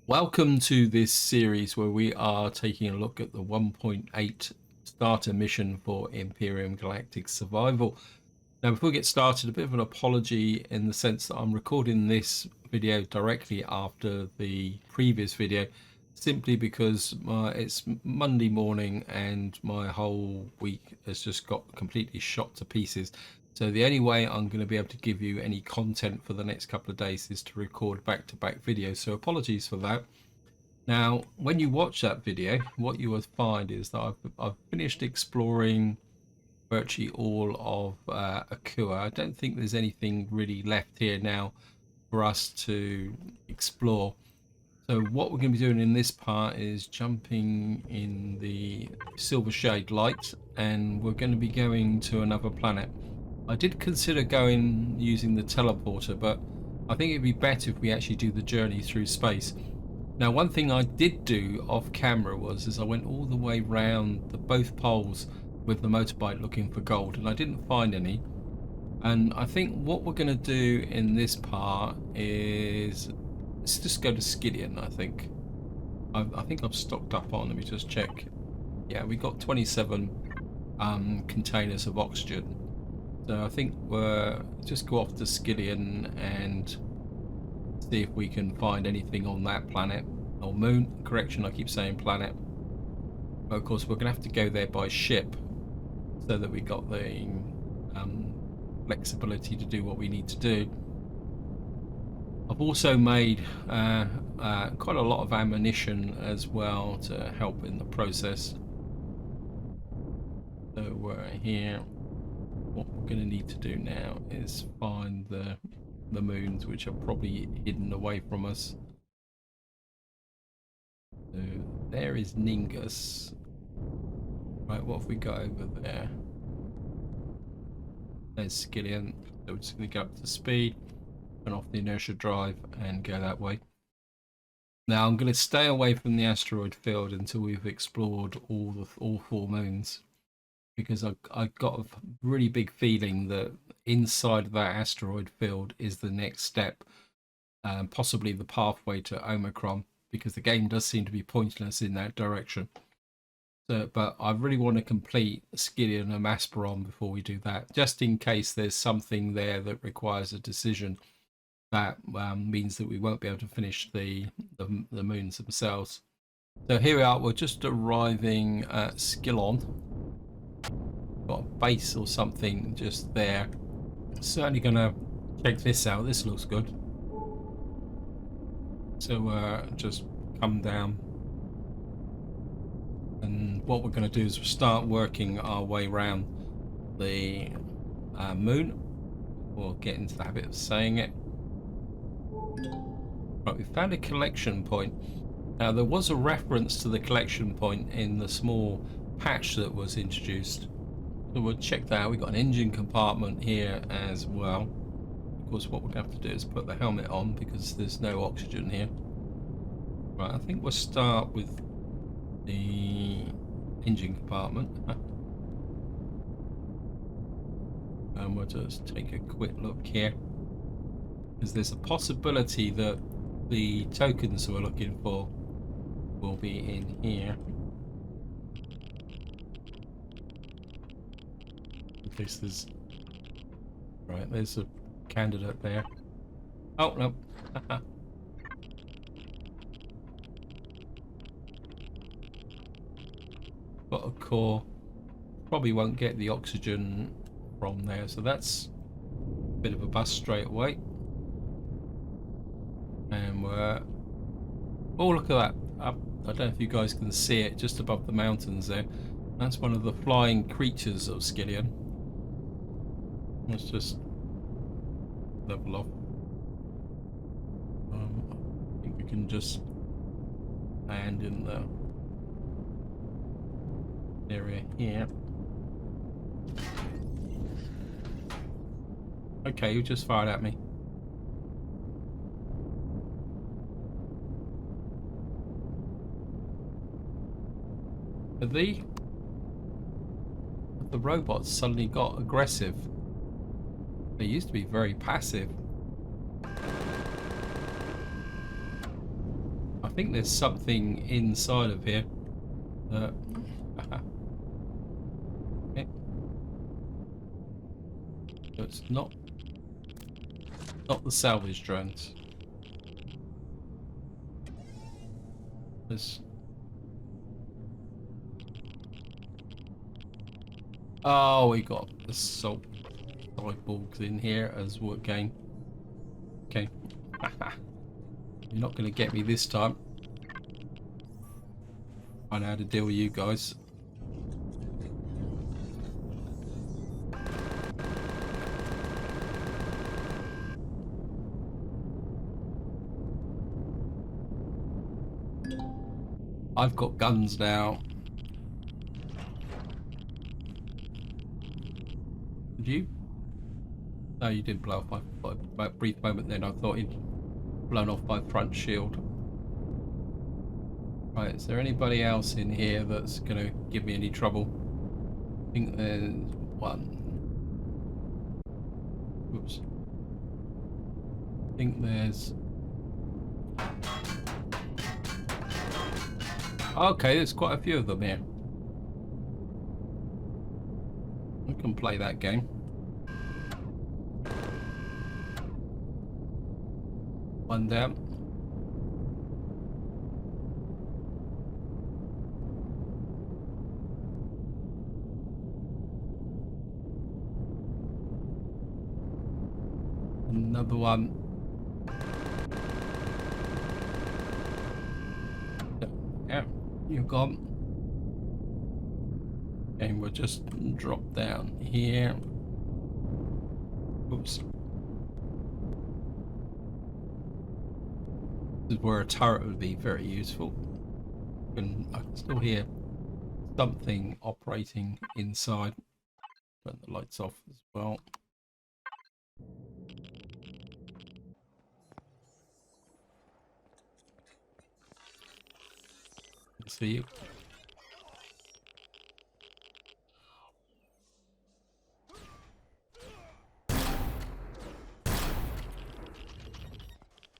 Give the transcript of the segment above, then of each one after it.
Welcome to this series where we are taking a look at the 1.8 starter mission for Empyrion Galactic Survival. Now, before we get started, a bit of an apology in the sense that I'm recording this video directly after the previous video, simply because it's Monday morning and my whole week has just got completely shot to pieces. So the only way I'm going to be able to give you any content for the next couple of days is to record back-to-back videos. So apologies for that. Now, when you watch that video, what you will find is that I've finished exploring virtually all of Akua. I don't think there's anything really left here now for us to explore. So what we're going to be doing in this part is jumping in the Silver Shade light, and we're going to be going to another planet. I did consider going using the teleporter, but I think it'd be better if we actually do the journey through space. Now, one thing I did do off camera was I went all the way round both poles with the motorbike looking for gold, and I didn't find any. And I think what we're going to do in this part is let's just go to Skillon. I think I've stocked up on. Let me just check. Yeah, we got 27 containers of oxygen. So I think we're just go off to Skillon and see if we can find anything on that planet or moon. Correction, I keep saying planet, but of course we're gonna have to go there by ship so that we got the flexibility to do what we need to do. I've also made quite a lot of ammunition as well to help in the process. So we're here. What we're going to need to do now is find the moons, which are probably hidden away from us. So there is Ningus. Right, what have we got over there? There's Skillon. So we're just going to go up to speed, turn off the inertia drive, and go that way. Now I'm going to stay away from the asteroid field until we've explored all four moons, because I got a really big feeling that inside of that asteroid field is the next step, possibly the pathway to Omicron, because the game does seem to be pointing us in that direction. So, but I really want to complete Skillon and Asperon before we do that, just in case there's something there that requires a decision that means that we won't be able to finish the moons themselves. So here we are, we're just arriving at Skillon. Got a base or something just there. Certainly gonna check this out. This looks good. So just come down, and what we're going to do is start working our way around the moon. We'll get into the habit of saying it. Right, we found a collection point. Now there was a reference to the collection point in the small patch that was introduced. So we'll check that out. We've got an engine compartment here as well. Of course, what we're going to have to do is put the helmet on because there's no oxygen here. Right, I think we'll start with the engine compartment. And we'll just take a quick look here, because there's a possibility that the tokens we're looking for will be in here. There's right, there's a candidate there. Oh no. Got a core. Probably won't get the oxygen from there, so that's a bit of a bust straight away. And we're oh, look at that. I don't know if you guys can see it just above the mountains there. That's one of the flying creatures of Skillon. Let's just level off. I think we can just land in the area here. Okay, you just fired at me. Have the robots suddenly got aggressive? They used to be very passive. I think there's something inside of here. Okay. So it's not the salvage drones. There's... Oh, we got assault cyborgs in here as what game? Okay. You're not going to get me this time. I know how to deal with you guys. I've got guns now. Did you? No, you didn't blow off my brief moment then. I thought he'd blown off my front shield. Right, is there anybody else in here that's going to give me any trouble? I think there's one. Oops. I think there's... Okay, there's quite a few of them here. We can play that game. One down. Another one. Yeah, you're gone. And we'll just drop down here. Oops. This is where a turret would be very useful. And I can still hear something operating inside. Turn the lights off as well. See you.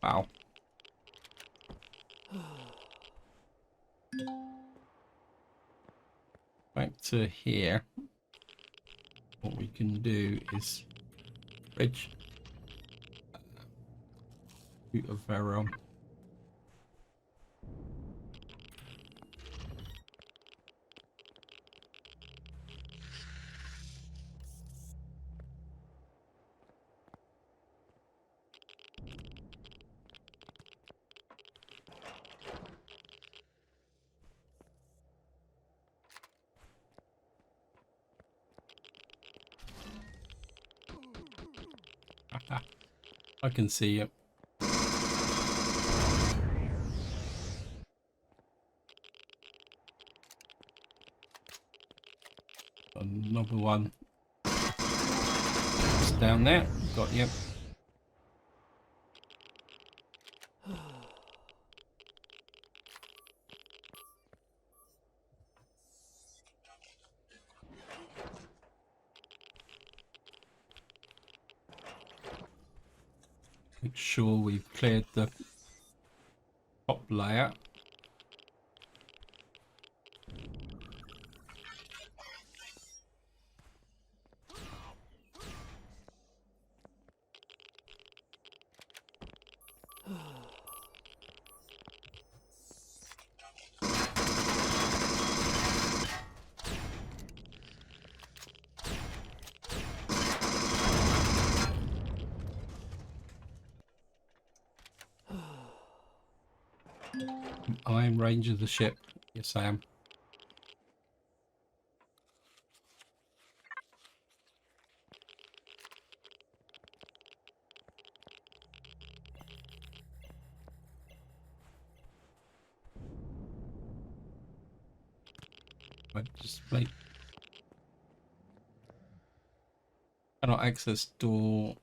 Wow. Back to here. What we can do is bridge of our I can see it. Another one. It's down there. Got you. Make sure we've cleared the top layer. I am range of the ship. Yes, I am. I just make... Cannot access door.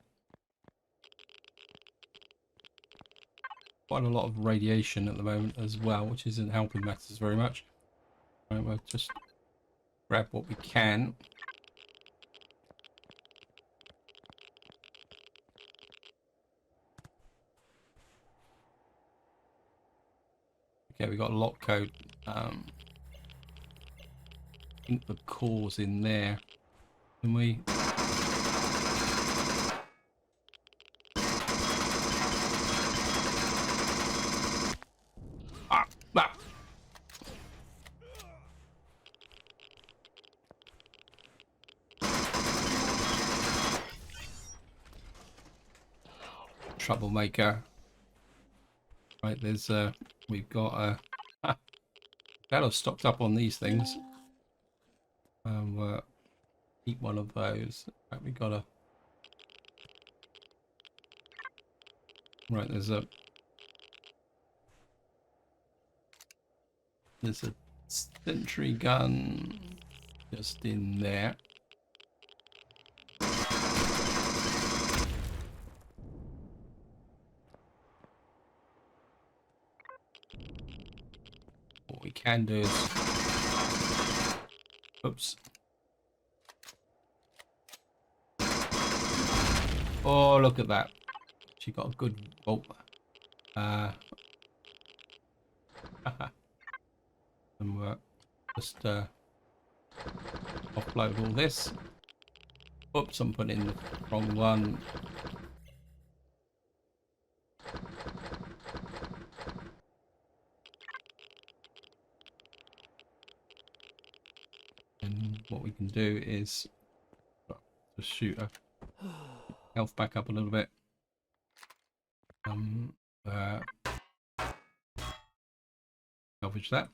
Quite a lot of radiation at the moment as well, which isn't helping matters very much. Right, we'll just grab what we can. Okay, we got a lock code. I think the core's in there. Can we? Ah, ah. Troublemaker. Right, there's we've got glad I've stocked up on these things. Eat one of those. Right, we got a. Right, there's a sentry gun just in there. What we can do is, oops. Oh, look at that. She got a good bolt. And we'll just offload all this. Oops, I'm putting in the wrong one. And what we can do is just shoot her health back up a little bit. Salvage that.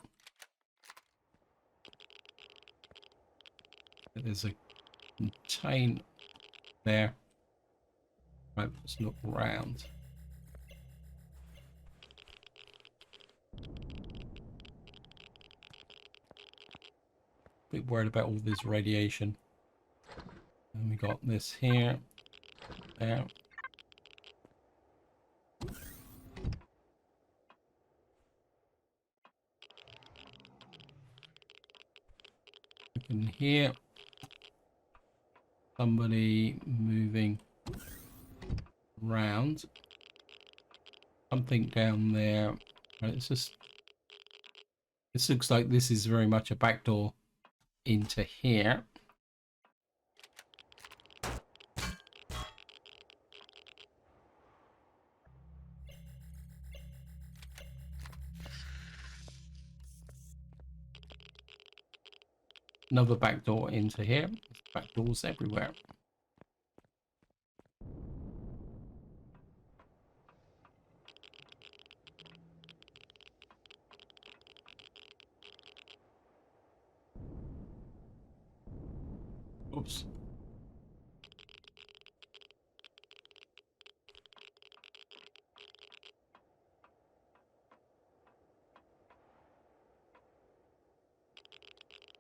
There's a contain there. Right, let's look around. Bit worried about all this radiation. And we got this here, there. We can hear somebody moving around. Something down there. Right, it's just. This looks like this is very much a backdoor into here. Another backdoor into here. Backdoors everywhere. Oops.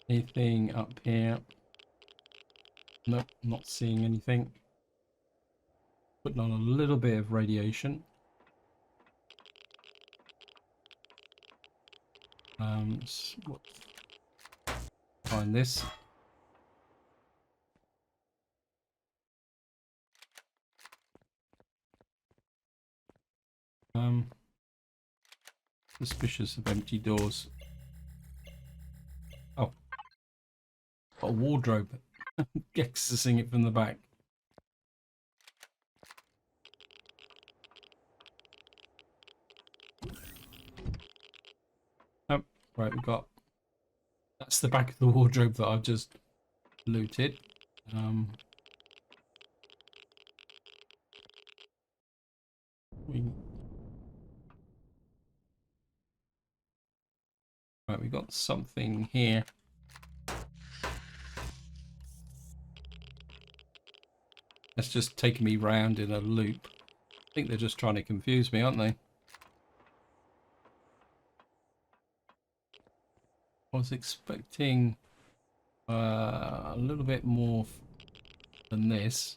Anything up here? Nope, not seeing anything. Putting on a little bit of radiation. Find this. Suspicious of empty doors. Oh, got a wardrobe. Accessing it from the back. Oh, right, we got. That's the back of the wardrobe that I've just looted. Right, we got something here. That's just taking me round in a loop. I think they're just trying to confuse me, aren't they? I was expecting a little bit more than this.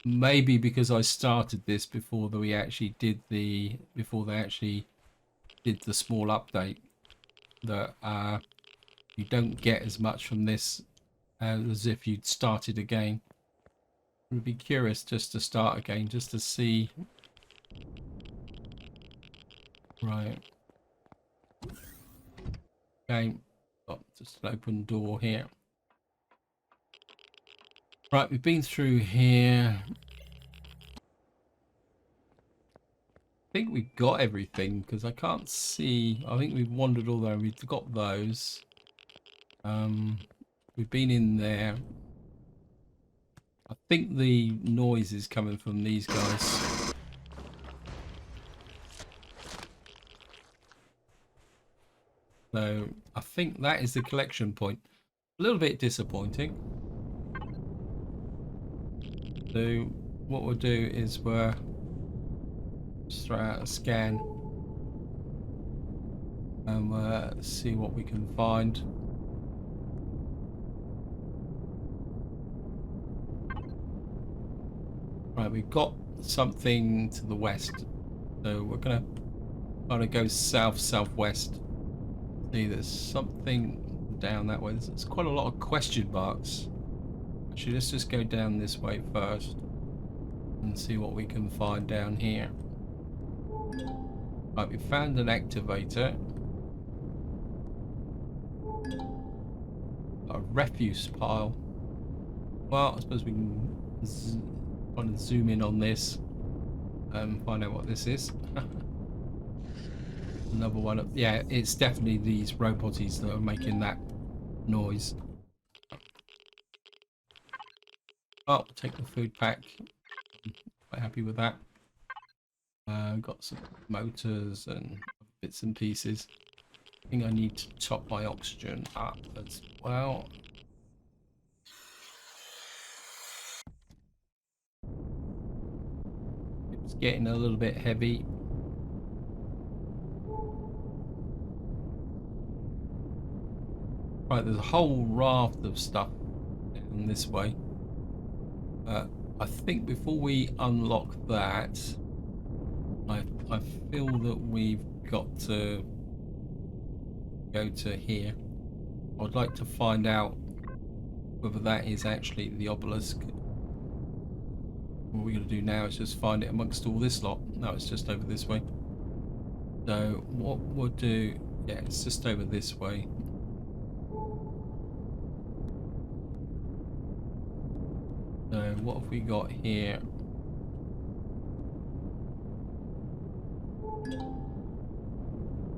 Maybe because I started this before they actually did the small update, that you don't get as much from this as if you'd started again. I would be curious just to start again, just to see Right. Okay. Got just an open door here. Right, we've been through here. I think we've got everything because I can't see. I think we've wandered all there. We've got those. We've been in there. I think the noise is coming from these guys. So I think that is the collection point. A little bit disappointing. So what we'll do is we'll just throw out a scan and see what we can find. Right, we've got something to the west, so we're gonna kind of go southwest. See, there's something down that way. There's quite a lot of question marks. Actually, let's just go down this way first and see what we can find down here. Right, we found an activator. A refuse pile. Well, I suppose we can kind of zoom in on this and find out what this is. Another one. Yeah, it's definitely these roboties that are making that noise. Oh, take the food pack. Quite happy with that. Got some motors and bits and pieces. I think I need to top my oxygen up as well. It's getting a little bit heavy. Right, there's a whole raft of stuff down this way. I think before we unlock that, I feel that we've got to go to here. I'd like to find out whether that is actually the obelisk. What we're going to do now is just find it amongst all this lot. No, it's just over this way. So what we'll do, yeah, it's just over this way. So what have we got here?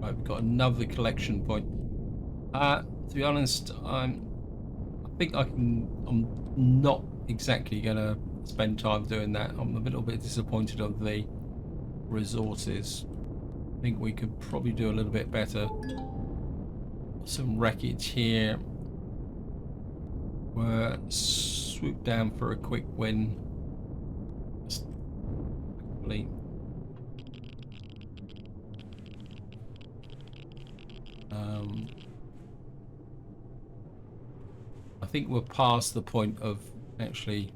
Right, we've got another collection point. To be honest, I think I'm not exactly gonna spend time doing that. I'm a little bit disappointed on the resources. I think we could probably do a little bit better. Some wreckage here. We're swoop down for a quick win. Hopefully. I think we're past the point of actually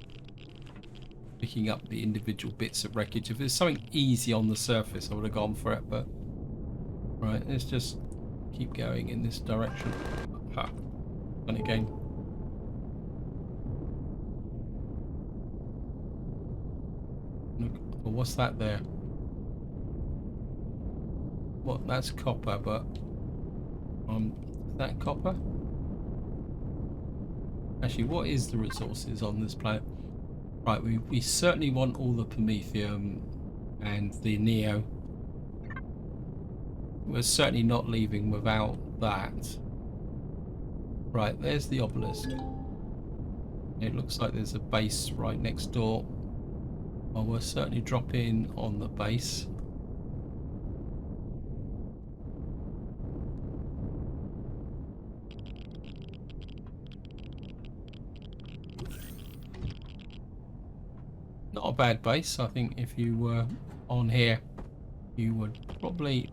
picking up the individual bits of wreckage. If there's something easy on the surface, I would have gone for it, but right, let's just keep going in this direction. Ha, done it again. Look, well, what's that there? What? That's copper, but is that copper? Actually, what is the resources on this planet? Right, we certainly want all the Promethium and the Neo. We're certainly not leaving without that. Right, there's the obelisk. It looks like there's a base right next door. Well, we'll certainly drop in on the base. Not a bad base. I think if you were on here, you would probably...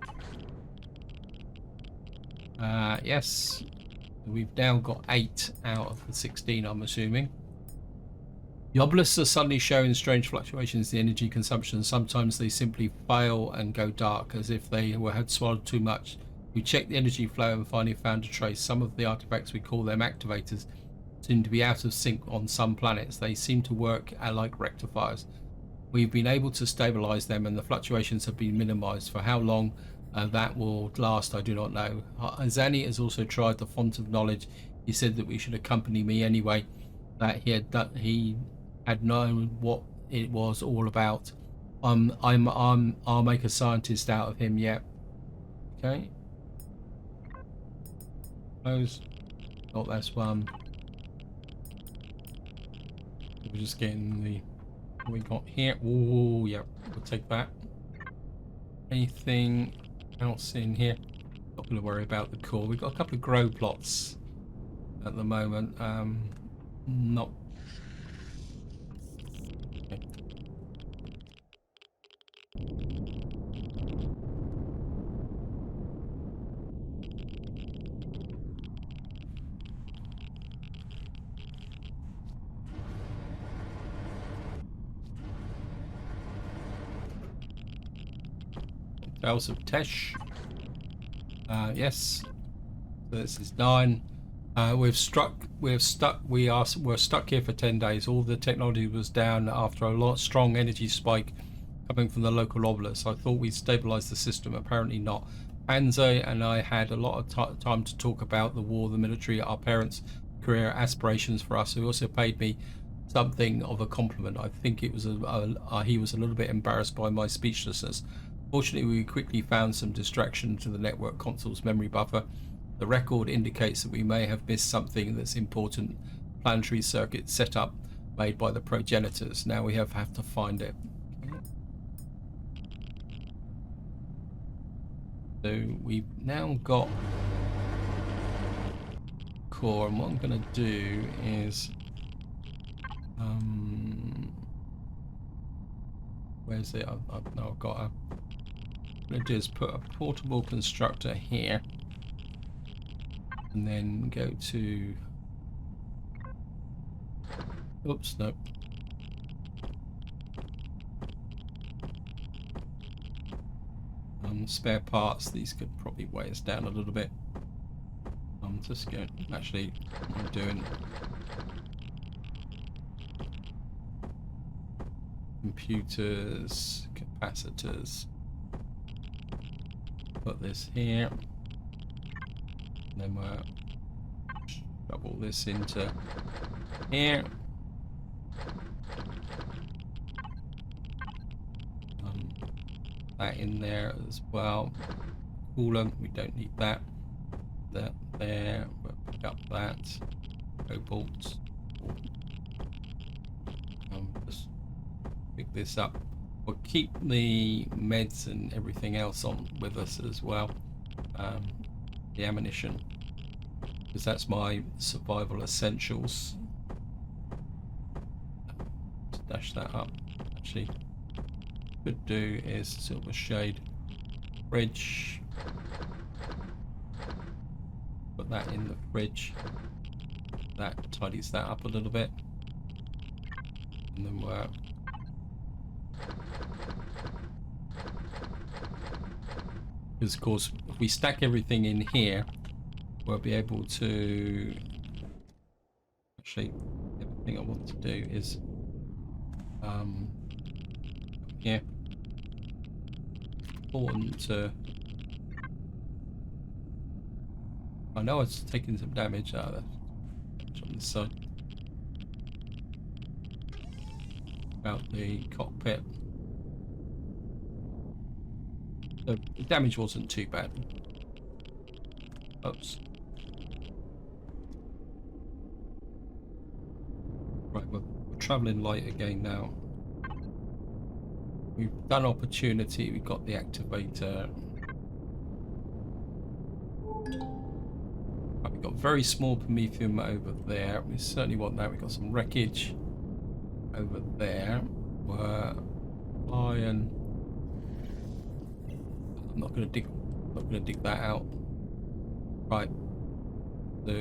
yes. We've now got 8 out of the 16, I'm assuming. The obelisks are suddenly showing strange fluctuations in energy consumption. Sometimes they simply fail and go dark, as if they had swallowed too much. We checked the energy flow and finally found a trace. Some of the artifacts, we call them activators, seem to be out of sync on some planets. They seem to work like rectifiers. We've been able to stabilize them and the fluctuations have been minimized. For how long? That will last, I do not know. Zani has also tried the font of knowledge. He said that we should accompany me anyway. That he had known what it was all about. I'll make a scientist out of him. Yeah. Okay. Close. Oh, that's one. We're just getting the what we got here. Oh, yeah. We'll take that. Anything else in here? Not going to worry about the core. We've got a couple of grow plots at the moment. Not. Okay. 1000 Tesh. Yes. So this is 9. We're stuck here for 10 days. All the technology was down after a strong energy spike coming from the local obelisk. I thought we'd stabilize the system. Apparently not. Anze and I had a lot of time to talk about the war, the military, our parents' career aspirations for us. He also paid me something of a compliment. I think it was he was a little bit embarrassed by my speechlessness. Fortunately, we quickly found some distraction to the network console's memory buffer. The record indicates that we may have missed something that's important. Planetary circuit setup made by the progenitors. Now we have to find it. So we've now got core, and what I'm going to do is where's it? I've now got a. What I'm going to do is put a portable constructor here, and then go to. Oops, no. Spare parts. These could probably weigh us down a little bit. I'm just going. Actually, I'm doing computers, capacitors. Put this here. And then we'll double this into here. That in there as well. Cooler, we don't need that. That there. We'll pick up that. Cobalt. Just pick this up. We'll keep the meds and everything else on with us as well. The ammunition, because that's my survival essentials. Dash that up. Actually, could do is silver shade fridge. Put that in the fridge. That tidies that up a little bit, and then we're because of course if we stack everything in here, we'll be able to actually everything I want to do is yeah, important to. I know it's taking some damage out of on this side. About the cockpit. The damage wasn't too bad. Oops. Right, we're travelling light again now. We've done opportunity, we've got the activator. Right, we've got very small promethium over there. We certainly want that. We've got some wreckage over there. We're iron. I'm not gonna dig that out. Right. So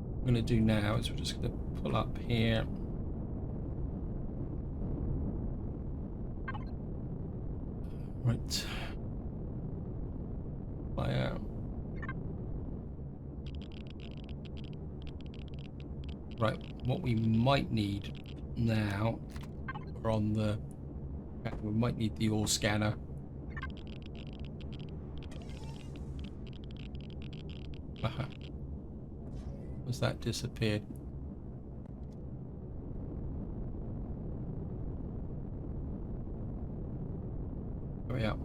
what we're gonna do now is we're just gonna pull up here. Right. Fire. Right, what we might need now, we're on the. We might need the ore scanner. Was that disappeared? Hurry up.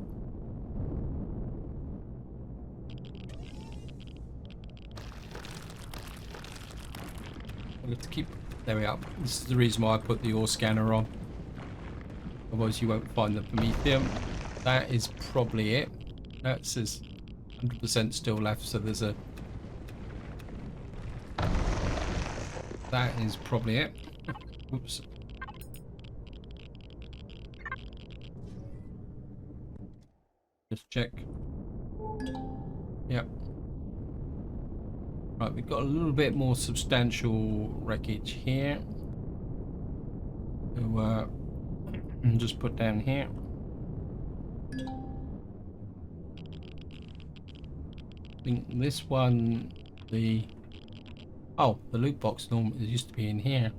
I'll have to keep. There we are. This is the reason why I put the ore scanner on. Otherwise, you won't find the Promethium. That is probably it. That says 100% still left, so there's a. That is probably it. Oops. Just check. Yep. Right, we've got a little bit more substantial wreckage here. So, just put down here. I think this one, the loot box normally used to be in here.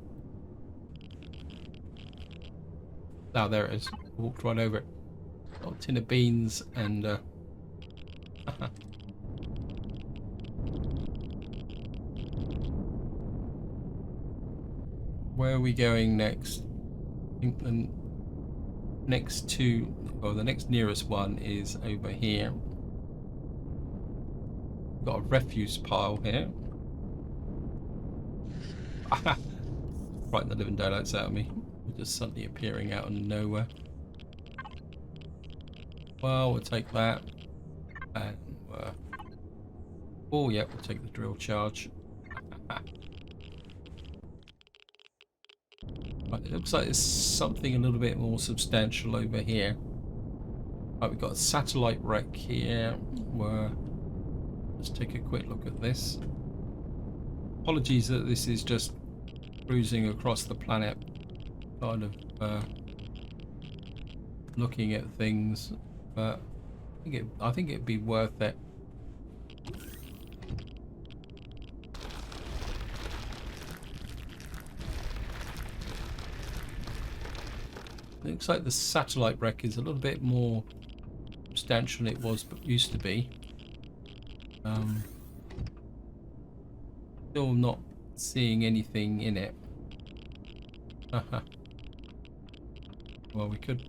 Oh, there it is. Walked right over it. Got a tin of beans and where are we going next? I think the next two, well, the next nearest one is over here. We've got a refuse pile here. Frighten the living daylights out of me. We're just suddenly appearing out of nowhere. Well, we'll take that. And oh yeah, we'll take the drill charge. Right, it looks like there's something a little bit more substantial over here. Right, we've got a satellite wreck here. Let's take a quick look at this. Apologies that this is just cruising across the planet, kind of looking at things, but I think it'd be worth it. Looks like the satellite wreck is a little bit more substantial than it was, but used to be. Still not seeing anything in it. Well, we could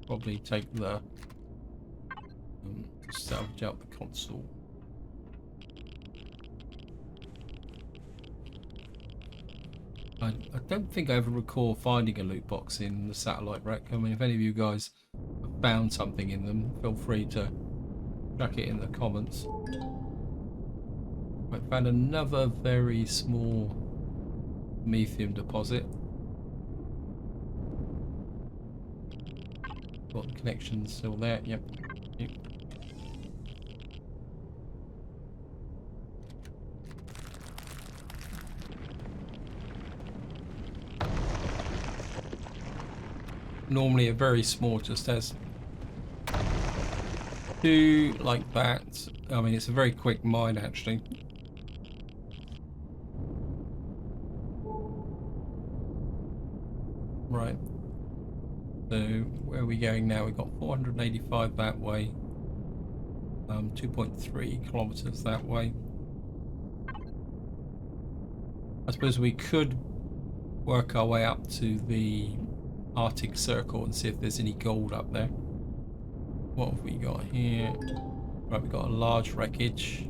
probably take the salvage out the console. I don't think I ever recall finding a loot box in the satellite wreck. I mean, if any of you guys have found something in them, feel free to track it in the comments. I found another very small methium deposit. Got the connection still there. Yep. Normally a very small, just as two like that. I mean, it's a very quick mine actually. Right. So where are we going now? We've got 485 that way. 2.3 kilometers that way. I suppose we could work our way up to the Arctic Circle and see if there's any gold up there. What have we got here? Right, we've got a large wreckage.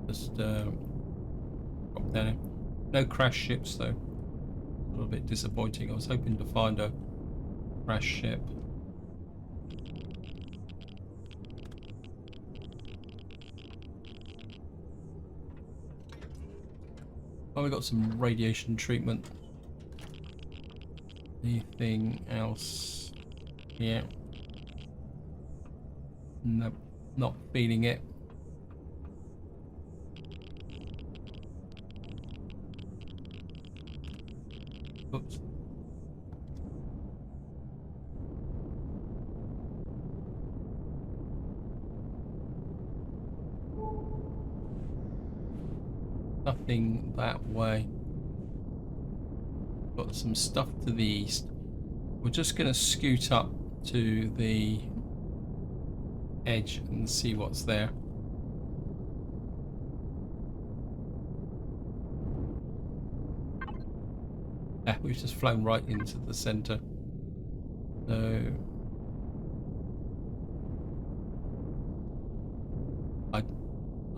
Just drop down. No crash ships though. A little bit disappointing. I was hoping to find a crash ship. Oh, we got some radiation treatment. Anything else here? Nope, not feeling it. Oops. Nothing that way. Got some stuff to the east. We're just going to scoot up to the edge and see what's there. We've just flown right into the center. So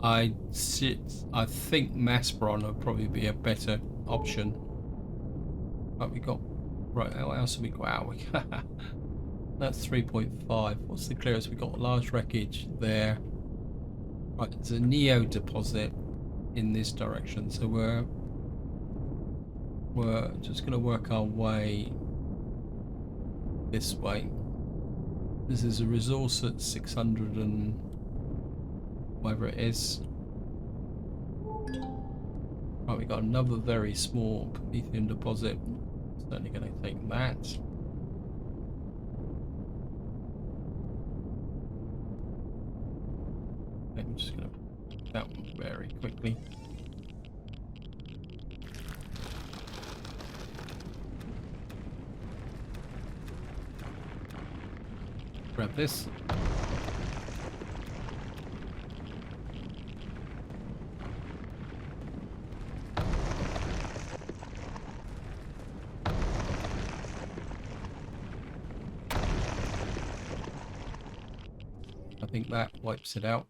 I think Maspron would probably be a better option. But we got right. What else have we got out? That's 3.5. What's the clearest? We got large wreckage there. Right, there's a Neo deposit in this direction, so we're just going to work our way this way. This is a resource at 600 and whatever it is. Right, we got another very small Promethean deposit. Certainly going to take that. I'm just going to do that one very quickly. Grab this. I think that wipes it out.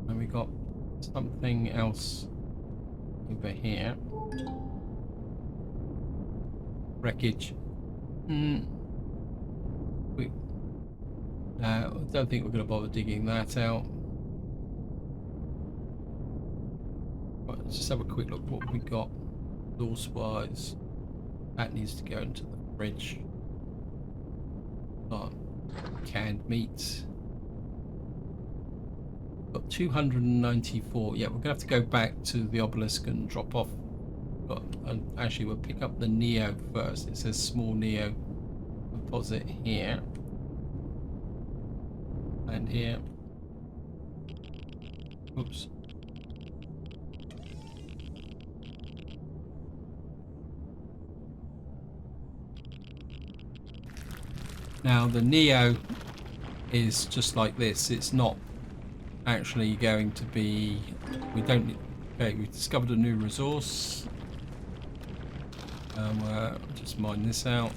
And we got something else over here. Wreckage. I don't think we're going to bother digging that out. Right, let's just have a quick look what we got resource-wise. That needs to go into the fridge. Canned meat. Got 294. Yeah, we're going to have to go back to the obelisk and drop off. Actually, we'll pick up the Neo first. It says small Neo deposit here. And here. Oops. Now the Neo is just like this. It's not actually going to be. We don't need. Okay, we've discovered a new resource. Just mine this out.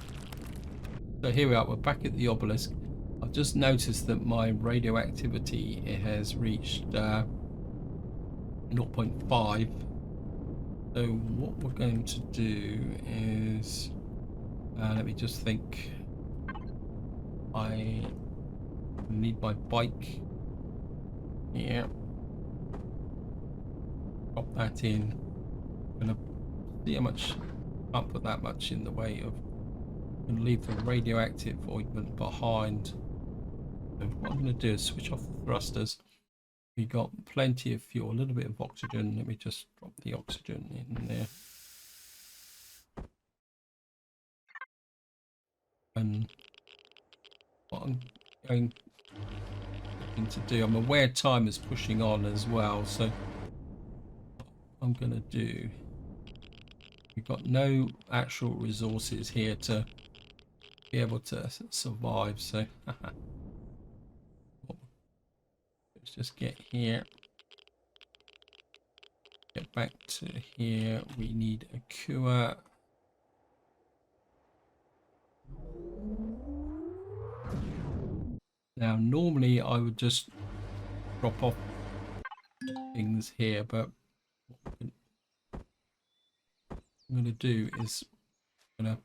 So here we are. We're back at the obelisk. I've just noticed that my radioactivity has reached 0.5. So what we're going to do is, let me just think. I need my bike here. Drop that in. I'm gonna see how much. Can't put that much in the way of. I'm gonna leave the radioactive ointment behind. So what I'm gonna do is switch off the thrusters. We got plenty of fuel, a little bit of oxygen. Let me just drop the oxygen in there. And what I'm going to do, I'm aware time is pushing on as well, so what I'm going to do, we've got no actual resources here to be able to survive, so let's just get here, get back to here. We need a cure. Now normally I would just drop off things here, but what I'm going to do is I'm going to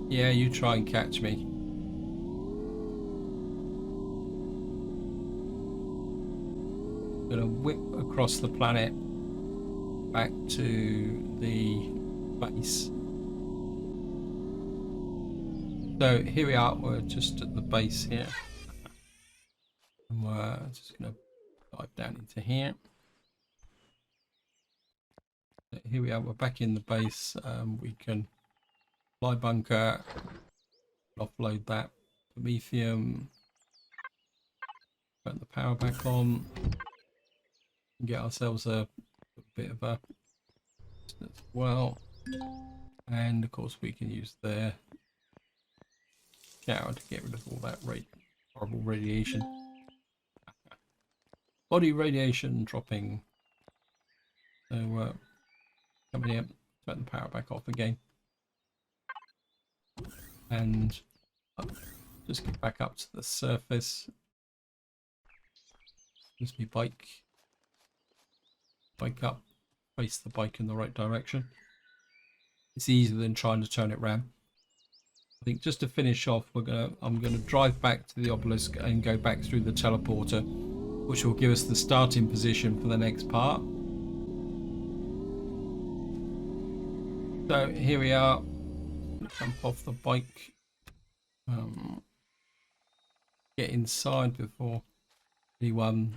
yeah, you try and catch me. I'm going to whip across the planet back to the base. So here we are, we're just at the base here. And we're just going to dive down into here. So here we are, we're back in the base. We can fly bunker, offload that Prometheum, put the power back on, and get ourselves a bit of a as well. And of course we can use the shower to get rid of all that rate Horrible radiation. Body radiation dropping. So coming here, turn the power back off again. And just get back up to the surface. Use me bike. Bike up. Face the bike in the right direction. It's easier than trying to turn it round. I think just to finish off, I'm gonna drive back to the obelisk and go back through the teleporter, which will give us the starting position for the next part. So here we are. Jump off the bike. Get inside before anyone.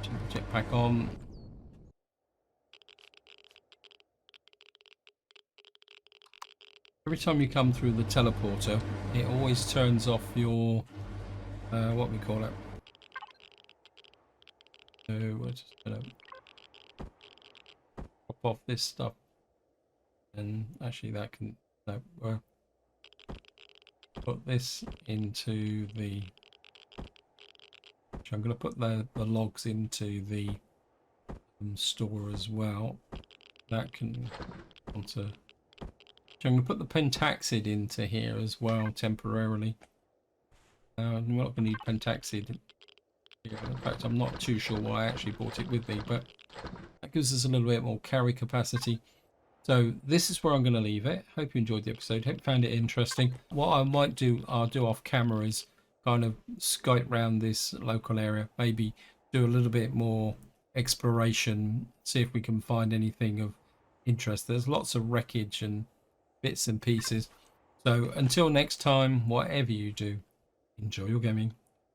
Turn the jetpack on. Every time you come through the teleporter, it always turns off your what we call it. So we're just gonna pop off this stuff, and actually that can put this into the. I'm going to put the logs into the store as well. That can onto. I'm going to put the pentaxid into here as well temporarily. I'm not going to need pentaxid here. In fact, I'm not too sure why I actually brought it with me, but that gives us a little bit more carry capacity. So this is where I'm going to leave it. Hope you enjoyed the episode. Hope you found it interesting. What I might do, I'll do off camera, is kind of scout around this local area. Maybe do a little bit more exploration. See if we can find anything of interest. There's lots of wreckage and bits and pieces. So until next time, whatever you do, enjoy your gaming.